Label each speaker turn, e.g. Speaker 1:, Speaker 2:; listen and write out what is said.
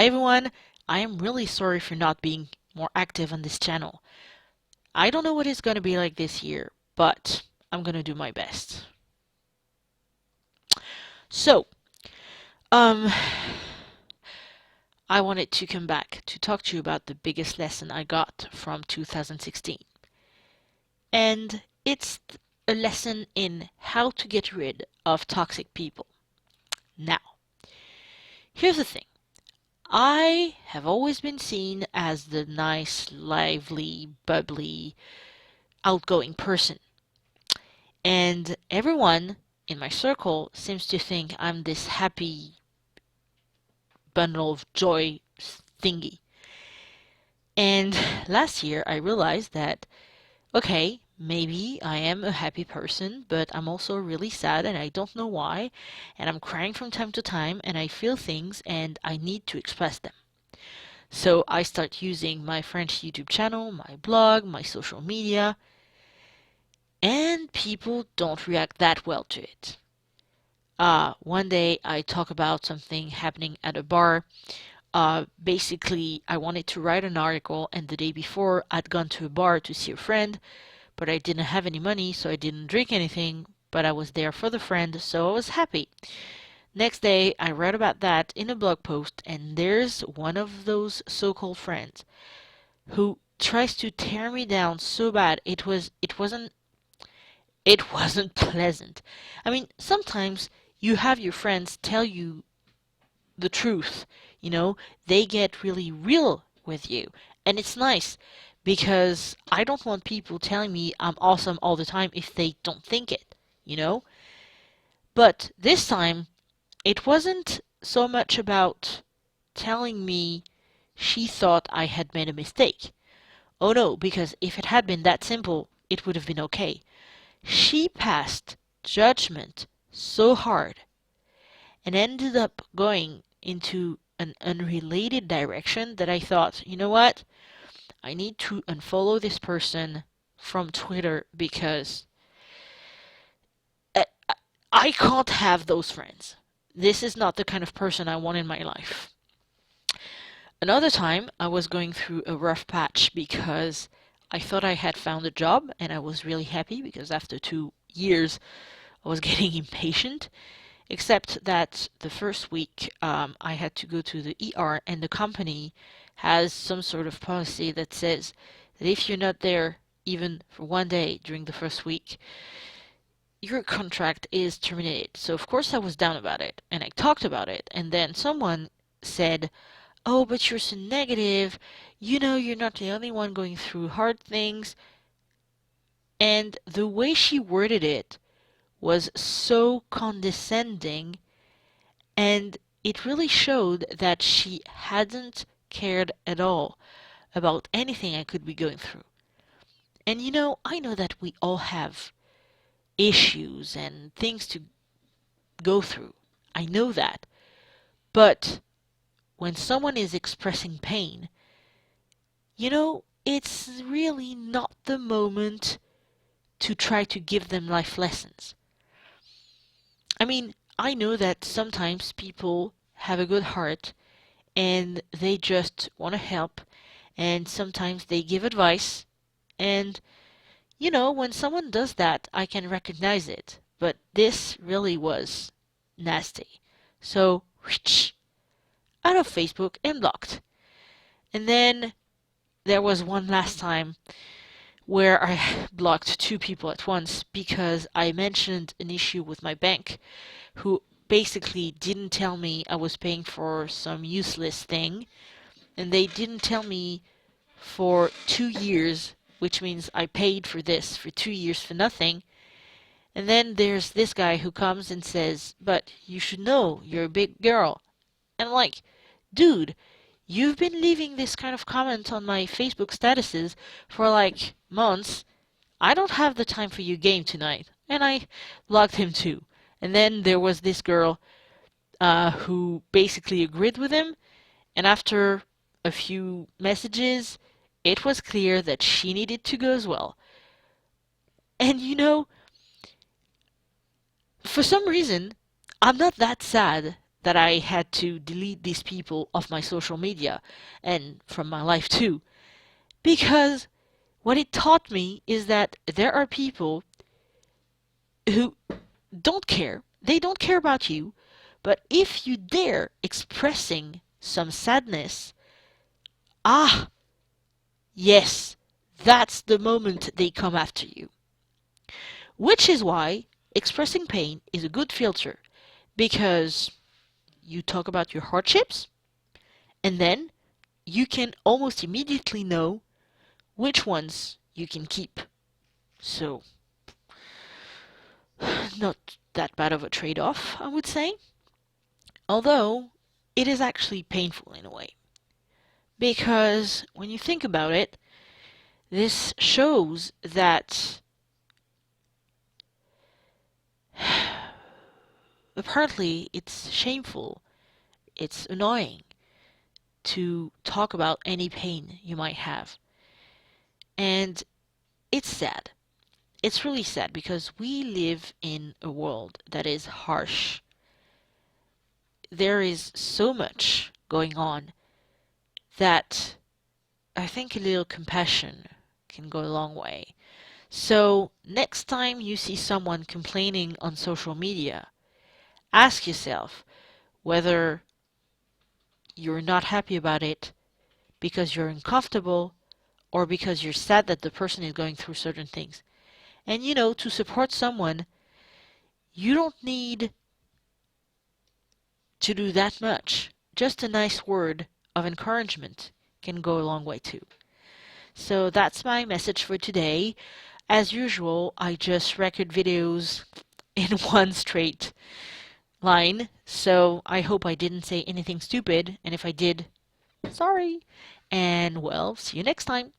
Speaker 1: Everyone, I am really sorry for not being more active on this channel. I don't know what it's gonna be like this year, but I'm gonna do my best. So, um, I wanted to come back to talk to you about the biggest lesson I got from 2016. And it's a lesson in how to get rid of toxic people. Now, here's the thing. I have always been seen as the nice, lively, bubbly, outgoing person. And everyone in my circle seems to think I'm this happy bundle of joy thingy. And last year I realized that, okay, maybe I am a happy person, but I'm also really sad and I don't know why. And I'm crying from time to time and I feel things and I need to express them. So I start using my French YouTube channel, my blog, my social media, and people don't react that well to it. One day I talk about something happening at a bar. Basically, I wanted to write an article, and the day before I'd gone to a bar to see a friend, but I didn't have any money, so I didn't drink anything, but I was there for the friend, so I was happy. Next day, I read about that in a blog post, and there's one of those so-called friends who tries to tear me down so bad. It wasn't pleasant. I mean, sometimes you have your friends tell you the truth, they get really real with you. And it's nice because I don't want people telling me I'm awesome all the time if they don't think it, you know? But this time, it wasn't so much about telling me she thought I had made a mistake. Oh no, because if it had been that simple, it would have been okay. She passed judgment so hard and ended up going into an unrelated direction that I thought, you know what? I need to unfollow this person from Twitter because I, I can't have those friends. This is not the kind of person I want in my life. Another time, I was going through a rough patch because I thought I had found a job and I was really happy because after 2 years I was getting impatient. Except that the first week I had to go to the ER and the company has some sort of policy that says that if you're not there even for one day during the first week, your contract is terminated. So of course I was down about it and I talked about it and then someone said, oh, but you're so negative. You're not the only one going through hard things. And the way she worded it was so condescending, and it really showed that she hadn't cared at all about anything I could be going through. And I know that we all have issues and things to go through. I know that. But when someone is expressing pain, it's really not the moment to try to give them life lessons. I mean, I know that sometimes people have a good heart and they just want to help, and sometimes they give advice. And, when someone does that, I can recognize it. But this really was nasty. So, out of Facebook and blocked. And then there was one last time where I blocked two people at once because I mentioned an issue with my bank who basically didn't tell me I was paying for some useless thing, and they didn't tell me for 2 years, which means I paid for this for 2 years for nothing. And then there's this guy who comes and says, but you should know, you're a big girl. And I'm like, dude, you've been leaving this kind of comment on my Facebook statuses for like months. I don't have the time for your game tonight. And I blocked him too. And then there was this girl who basically agreed with him. And after a few messages, it was clear that she needed to go as well. And for some reason, I'm not that sad that I had to delete these people off my social media and from my life too. Because what it taught me is that there are people who don't care. They don't care about you. But if you dare expressing some sadness, ah, yes, that's the moment they come after you. Which is why expressing pain is a good filter, because you talk about your hardships and then you can almost immediately know which ones you can keep. So, not that bad of a trade-off, I would say. Although, it is actually painful in a way. Because when you think about it, this shows that apparently it's shameful, it's annoying to talk about any pain you might have. And it's sad. It's really sad because we live in a world that is harsh. There is so much going on that I think a little compassion can go a long way. So, next time you see someone complaining on social media, ask yourself whether you're not happy about it because you're uncomfortable or because you're sad that the person is going through certain things. And to support someone, you don't need to do that much. Just a nice word of encouragement can go a long way too. So that's my message for today. As usual, I just record videos in one straight line, so I hope I didn't say anything stupid, and if I did, sorry. And well, see you next time.